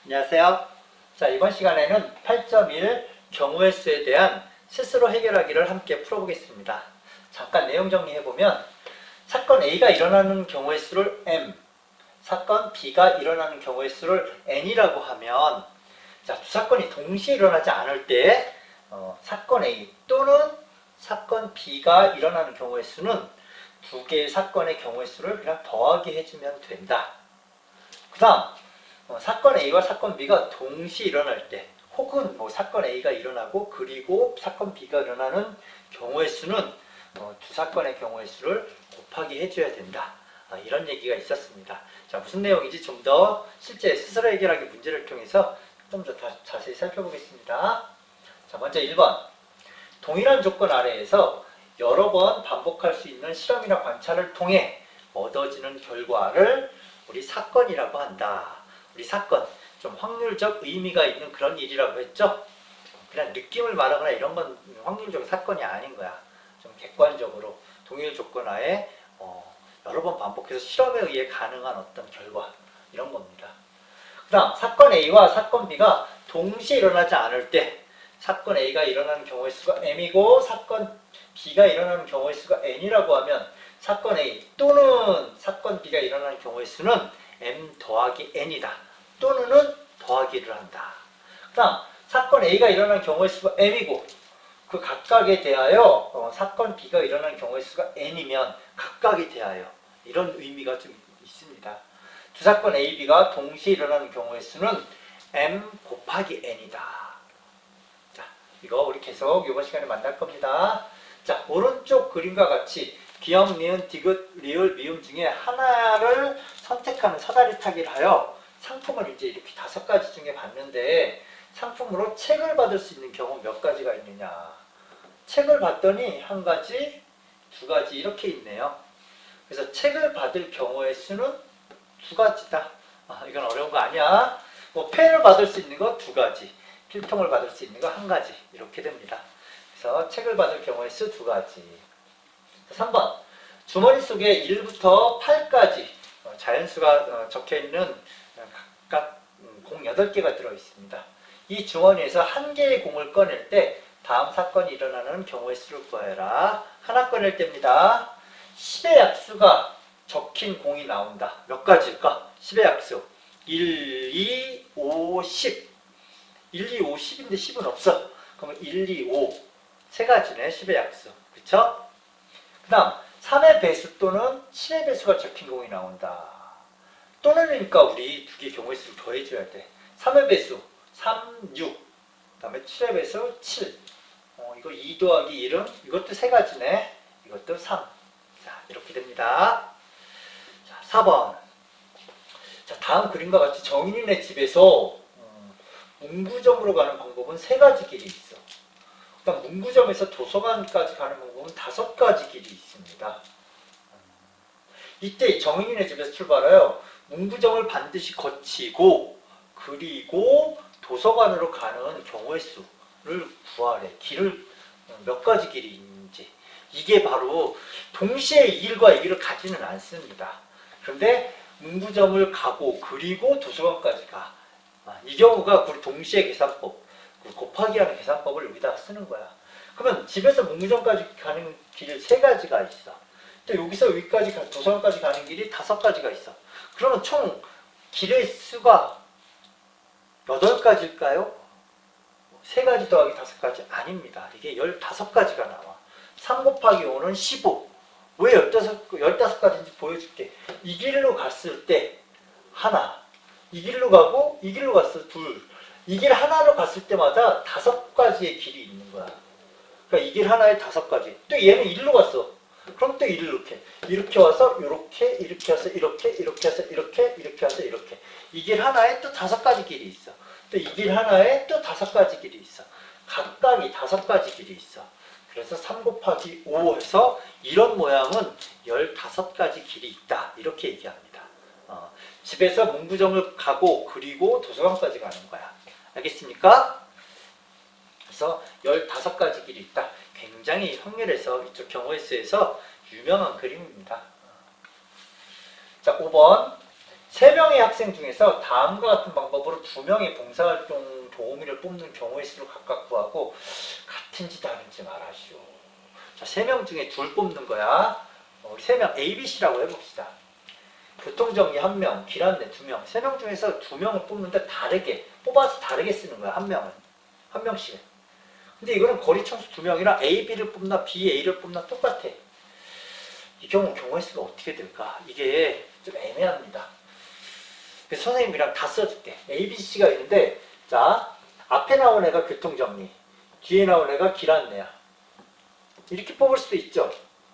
안녕하세요. 자, 이번 시간에는 8.1 경우의 수에 대한 스스로 해결하기를 함께 풀어보겠습니다. 잠깐 내용 정리해보면 사건 A가 일어나는 경우의 수를 M, 사건 B가 일어나는 경우의 수를 N이라고 하면 자, 두 사건이 동시에 일어나지 않을 때 사건 A 또는 사건 B가 일어나는 경우의 수는 두 개의 사건의 경우의 수를 그냥 더하기 해주면 된다. 그 다음 사건 A와 사건 B가 동시에 일어날 때 혹은 사건 A가 일어나고 그리고 사건 B가 일어나는 경우의 수는 두 사건의 경우의 수를 곱하기 해줘야 된다. 이런 얘기가 있었습니다. 자, 무슨 내용인지 좀 더 실제 스스로 해결하기 문제를 통해서 좀 더 자세히 살펴보겠습니다. 자, 먼저 1번. 동일한 조건 아래에서 여러 번 반복할 수 있는 실험이나 관찰을 통해 얻어지는 결과를 우리 사건이라고 한다. 우리 사건, 좀 확률적 의미가 있는 그런 일이라고 했죠? 그냥 느낌을 말하거나 이런 건 확률적 사건이 아닌 거야. 좀 객관적으로 동일 조건 하에 여러 번 반복해서 실험에 의해 가능한 어떤 결과, 이런 겁니다. 그 다음, 사건 A와 사건 B가 동시에 일어나지 않을 때 사건 A가 일어나는 경우의 수가 M이고 사건 B가 일어나는 경우의 수가 N이라고 하면 사건 A 또는 사건 B가 일어나는 경우의 수는 M 더하기 N이다. 또는 더하기를 한다. 그 다음 사건 A가 일어나는 경우의 수가 M이고 그 각각에 대하여 사건 B가 일어나는 경우의 수가 N이면 각각에 대하여 이런 의미가 좀 있습니다. 두 사건 A, B가 동시에 일어나는 경우의 수는 M 곱하기 N이다. 자, 이거 우리 계속 이번 시간에 만날 겁니다. 자, 오른쪽 그림과 같이 기역, 니은, 디귿, 리을, 미음 중에 하나를 선택하는 사다리 타기를 하여 상품을 이제 이렇게 5가지 중에 봤는데 상품으로 책을 받을 수 있는 경우 몇 가지가 있느냐. 책을 받더니 1가지, 2가지 이렇게 있네요. 그래서 책을 받을 경우의 수는 2가지다. 이건 어려운 거 아니야. 펜을 받을 수 있는 거 2가지, 필통을 받을 수 있는 거 1가지 이렇게 됩니다. 그래서 책을 받을 경우의 수 2가지. 3번 주머니 속에 1부터 8까지 자연수가 적혀있는 각각 공 8개가 들어있습니다. 이 주머니에서 1개의 공을 꺼낼 때 다음 사건이 일어나는 경우의 수를 구해라. 하나 꺼낼 때입니다. 10의 약수가 적힌 공이 나온다. 몇 가지일까? 10의 약수 1, 2, 5, 10 1, 2, 5, 10인데 10은 없어. 그러면 1, 2, 5 3가지네. 10의 약수. 그쵸? 그 다음 3의 배수 또는 7의 배수가 적힌 공이 나온다. 또는이니까 우리 두 개의 경우의 수를 더해줘야 돼. 3의 배수 3, 6 그 다음에 7의 배수 7 이거 2 더하기 1은 이것도 3가지네. 이것도 3. 자, 이렇게 됩니다. 자, 4번. 자, 다음 그림과 같이 정인이네 집에서 문구점으로 가는 방법은 3가지 길이 있어. 그다음 문구점에서 도서관까지 가는 방법은 5가지 길이 있습니다. 이때 정인이네 집에서 출발하여 문구점을 반드시 거치고 그리고 도서관으로 가는 경우의 수를 구하래. 길을 몇 가지 길이 있는지. 이게 바로 동시에 이 길과 이 길을 가지는 않습니다. 그런데 문구점을 가고 그리고 도서관까지 가. 이 경우가 동시에 계산법, 곱하기 하는 계산법을 여기다가 쓰는 거야. 그러면 집에서 문구점까지 가는 길이 3가지가 있어. 또 여기서 여기까지 도서관까지 가는 길이 5가지가 있어. 그러면 총 길의 수가 8가지일까요? 3가지 더하기 5가지? 아닙니다. 이게 15가지가 나와. 3 곱하기 5는 15. 왜 15가지인지 보여줄게. 이 길로 갔을 때 하나, 이 길로 가고 이 길로 갔을 때 둘, 이 길 하나로 갔을 때마다 5가지의 길이 있는 거야. 그러니까 이 길 하나에 5가지. 또 얘는 일로 갔어. 그럼 또 이렇게 와서 이렇게 와서 이렇게 와서 이렇게 와서 이렇게. 이 길 하나에 또 5가지 길이 있어. 또 이 길 하나에 또 5가지 길이 있어. 각각이 5가지 길이 있어. 그래서 3 곱하기 5 해서 이런 모양은 15가지 길이 있다. 이렇게 얘기합니다. 집에서 문구점을 가고 그리고 도서관까지 가는 거야. 알겠습니까? 그래서 15가지 길이 있다. 굉장히 확률에서 이쪽 경우의 수에서 유명한 그림입니다. 자, 5번. 3명의 학생 중에서 다음과 같은 방법으로 2명의 봉사활동 도우미를 뽑는 경우의 수를 각각 구하고 같은지 다른지 말하시오. 자, 3명 중에 2 뽑는 거야. 우리 3명 A, B, C라고 해봅시다. 교통정리 1명, 길 안내 2명. 3명 중에서 2명을 뽑는데 다르게 뽑아서 다르게 쓰는 거야. 한 명씩. 근데 이거는 거리청소 2명이라 A, B를 뽑나 B, A를 뽑나 똑같아. 이 경우의 수가 어떻게 될까? 이게 좀 애매합니다. 그래서 선생님이랑 다 써줄게. A, B, C가 있는데, 자, 앞에 나온 애가 교통정리, 뒤에 나온 애가 길 안내야. 이렇게 뽑을 수도 있죠.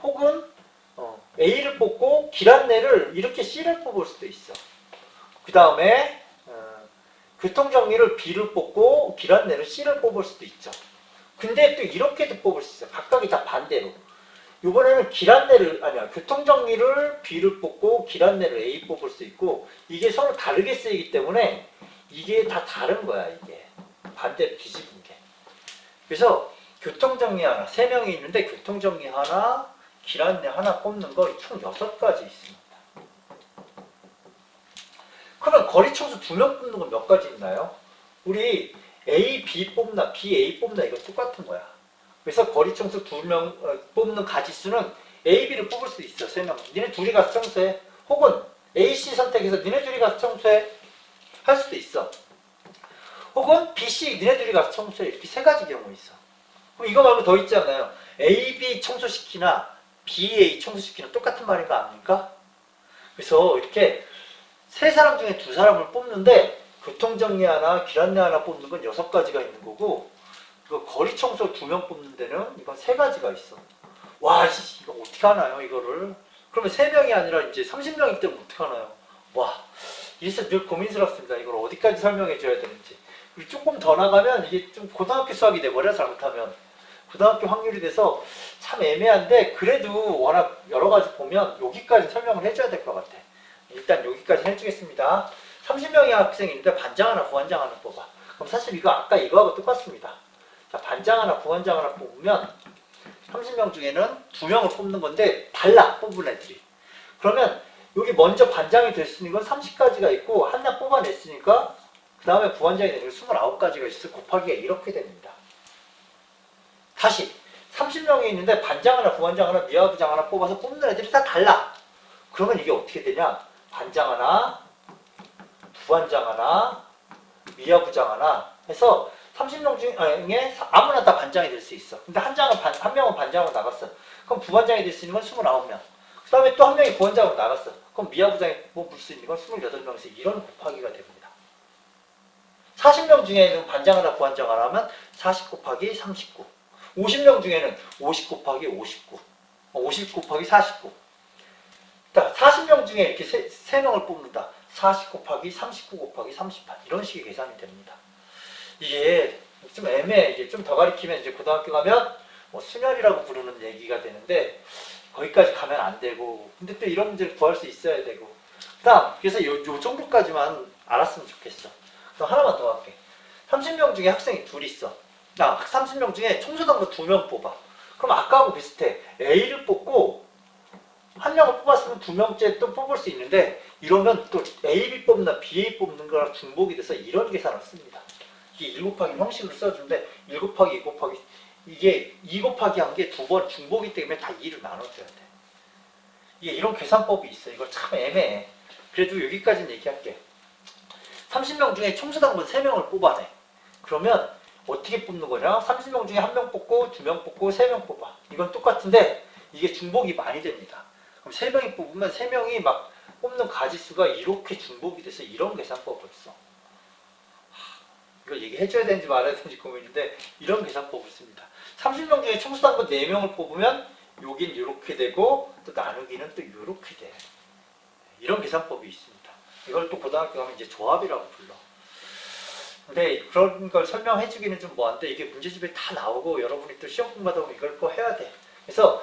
혹은 A를 뽑고 길 안내를 이렇게 C를 뽑을 수도 있어. 그 다음에 교통정리를 B를 뽑고 길 안내를 C를 뽑을 수도 있죠. 근데 또 이렇게도 뽑을 수 있어. 각각이 다 반대로. 이번에는 교통정리를 B를 뽑고 길 안내를 A 뽑을 수 있고, 이게 서로 다르게 쓰이기 때문에 이게 다 다른 거야. 이게 반대로 뒤집은 게. 그래서 교통정리 하나, 3명이 있는데 교통정리 하나, 길 안내 하나 뽑는 거 총 6가지 있습니다. 그러면 거리청소 2명 뽑는 건 몇 가지 있나요? 우리 A, B 뽑나 B, A 뽑나 이거 똑같은 거야. 그래서 거리청소 2명 뽑는 가지수는 A, B를 뽑을 수 있어. 3명. 니네 둘이 가서 청소해. 혹은 A, C 선택해서 니네 둘이 가서 청소해. 할 수도 있어. 혹은 B, C 니네 둘이 가서 청소해. 이렇게 3가지 경우 있어. 그럼 이거 말고 더 있잖아요. A, B 청소시키나 B, A 청소시키나 똑같은 말인 거 아닙니까? 그래서 이렇게 3사람 중에 2사람을 뽑는데 교통정리 하나, 길 안내 하나 뽑는 건 6가지가 있는 거고, 그 거리청소 2명 뽑는 데는 이건 3가지가 있어. 와, 이거 어떻게 하나요, 이거를? 그러면 3명이 아니라 이제 30명일 때면 어떻게 하나요? 와, 이래서 늘 고민스럽습니다. 이걸 어디까지 설명해 줘야 되는지. 그리고 조금 더 나가면 이게 좀 고등학교 수학이 돼버려, 잘못하면. 고등학교 확률이 돼서 참 애매한데, 그래도 워낙 여러 가지 보면 여기까지 설명을 해줘야 될 것 같아. 일단 여기까지 해주겠습니다. 30명의 학생이 있는데 반장 하나, 부반장 하나 뽑아. 그럼 사실 이거 아까 이거하고 똑같습니다. 자, 반장 하나, 부반장 하나 뽑으면 30명 중에는 2명을 뽑는 건데 달라, 뽑은 애들이. 그러면 여기 먼저 반장이 될 수 있는 건 30가지가 있고 하나 뽑아냈으니까 그 다음에 부반장이 되는 게 29가지가 있어. 곱하기가 이렇게 됩니다. 다시 30명이 있는데 반장 하나, 부반장 하나, 미화부장 하나 뽑아서 뽑는 애들이 다 달라. 그러면 이게 어떻게 되냐? 반장 하나, 부반장 하나, 미화부장 하나 해서 30명 중에 아무나 다 반장이 될 수 있어. 근데 한 명은 반장으로 나갔어. 그럼 부반장이 될 수 있는 건 29명. 그 다음에 또 한 명이 부반장으로 나갔어. 그럼 미화부장이 뽑을 수 있는 건 28명에서 이런 곱하기가 됩니다. 40명 중에는 반장 하나, 부반장 하나 하면 40 곱하기 39. 50명 중에는 50 곱하기 59. 50 곱하기 49. 그러니까 40명 중에 이렇게 3명을 뽑는다. 40 곱하기 39 곱하기 38. 이런 식의 계산이 됩니다. 이게 좀 애매해. 이게 좀 더 가리키면 이제 고등학교 가면 뭐 수련이라고 부르는 얘기가 되는데 거기까지 가면 안 되고, 근데 또 이런 문제를 구할 수 있어야 되고. 그래서 요 정도까지만 알았으면 좋겠어. 그럼 하나만 더 할게. 30명 중에 학생이 2 있어. 30명 중에 청소당도 2명 뽑아. 그럼 아까하고 비슷해. A를 뽑고 한 명을 뽑았으면 2명째 또 뽑을 수 있는데, 이러면 또 A, B 뽑나 B, A 뽑는 거랑 중복이 돼서 이런 계산을 씁니다. 이게 1 곱하기 형식으로 써주는데 1 곱하기 2 곱하기 이게 2 곱하기 한 게 2번 중복이기 때문에 다 2를 나눠줘야 돼. 이게 이런 계산법이 있어. 이거 참 애매해. 그래도 여기까지는 얘기할게. 30명 중에 청소당번 3명을 뽑아내. 그러면 어떻게 뽑는 거냐? 30명 중에 1명 뽑고 2명 뽑고 3명 뽑아. 이건 똑같은데 이게 중복이 많이 됩니다. 그럼 3명이 뽑으면 3명이 막 뽑는 가지수가 이렇게 중복이 돼서 이런 계산법을 써. 이걸 얘기해줘야 되는지 말아야 되는지 고민인데 이런 계산법을 씁니다. 30명 중에 청소당번 4명을 뽑으면 여긴 이렇게 되고 또 나누기는 또 이렇게 돼. 이런 계산법이 있습니다. 이걸 또 고등학교 가면 이제 조합이라고 불러. 근데 그런 걸 설명해주기는 좀 뭐한데 이게 문제집에 다 나오고 여러분이 또 시험 공부하다 보면 이걸 꼭 해야 돼. 그래서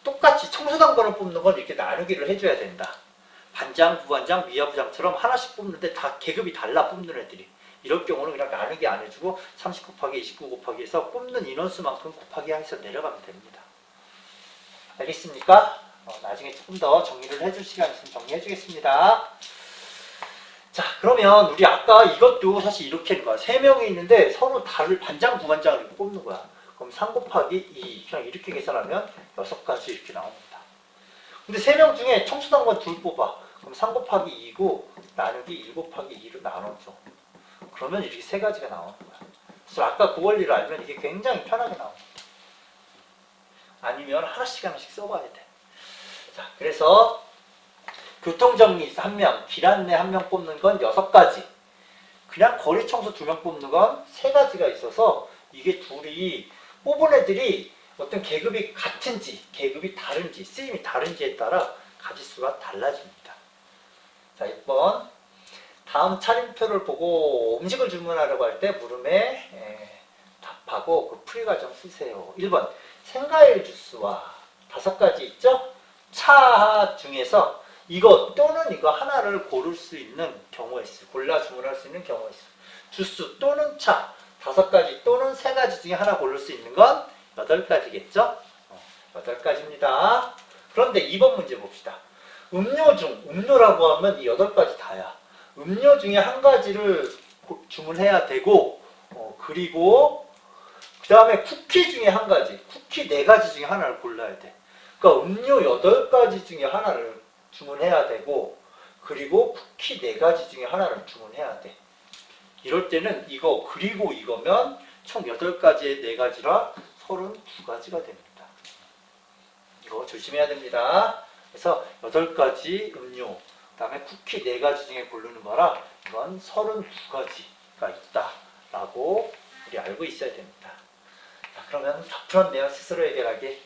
똑같이 청소당번을 뽑는 건 이렇게 나누기를 해줘야 된다. 반장, 부반장, 미화부장처럼 하나씩 뽑는데 다 계급이 달라, 뽑는 애들이. 이럴 경우는 그냥 나누기 안 해주고 30 곱하기 29 곱하기 해서 뽑는 인원수만큼 곱하기 해서 내려가면 됩니다. 알겠습니까? 나중에 조금 더 정리를 해줄 시간 있으면 정리해 주겠습니다. 자, 그러면 우리 아까 이것도 사실 이렇게 하는 거야. 3명이 있는데 서로 다를 반장, 부반장을 이렇게 뽑는 거야. 그럼 3 곱하기 2. 그냥 이렇게 계산하면 6가지 이렇게 나옵니다. 근데 3명 중에 청소당번 둘 뽑아. 그럼 3 곱하기 2고 나누기 1 곱하기 2로 나눠줘. 그러면 이렇게 3가지가 나오는 거야. 그래서 아까 그 원리를 알면 이게 굉장히 편하게 나옵니다. 아니면 하나씩 써봐야 돼. 자, 그래서 교통정리 1명, 길 안내 1명 뽑는 건 6가지. 그냥 거리 청소 2명 뽑는 건 3가지가 있어서 이게 둘이 뽑은 애들이 어떤 계급이 같은지, 계급이 다른지, 쓰임이 다른지에 따라 가지수가 달라집니다. 자, 6번. 다음 차림표를 보고 음식을 주문하려고 할 때 물음에 답하고 그 풀이 과정 쓰세요. 1번. 생과일 주스와 5가지 있죠? 차 중에서 이거 또는 이거 하나를 고를 수 있는 경우의 수, 골라 주문할 수 있는 경우의 수. 주스 또는 차, 5가지 또는 3가지 중에 하나 고를 수 있는 건 8가지겠죠? 8가지입니다. 그런데 2번 문제 봅시다. 음료 중, 음료라고 하면 이 8가지 다야. 음료 중에 1가지를 주문해야 되고, 그리고 그 다음에 쿠키 중에 1가지, 쿠키 4가지 중에 하나를 골라야 돼. 그러니까 음료 8가지 중에 하나를 주문해야 되고, 그리고 쿠키 4가지 중에 하나를 주문해야 돼. 이럴 때는 이거 그리고 이거면 총 8가지에 4가지라 32가지가 됩니다. 이거 조심해야 됩니다. 그래서 8가지 음료, 그 다음에 쿠키 4가지 중에 고르는 거라 이건 32가지가 있다라고 우리 알고 있어야 됩니다. 자, 그러면 다 풀었네요. 스스로 해결하기.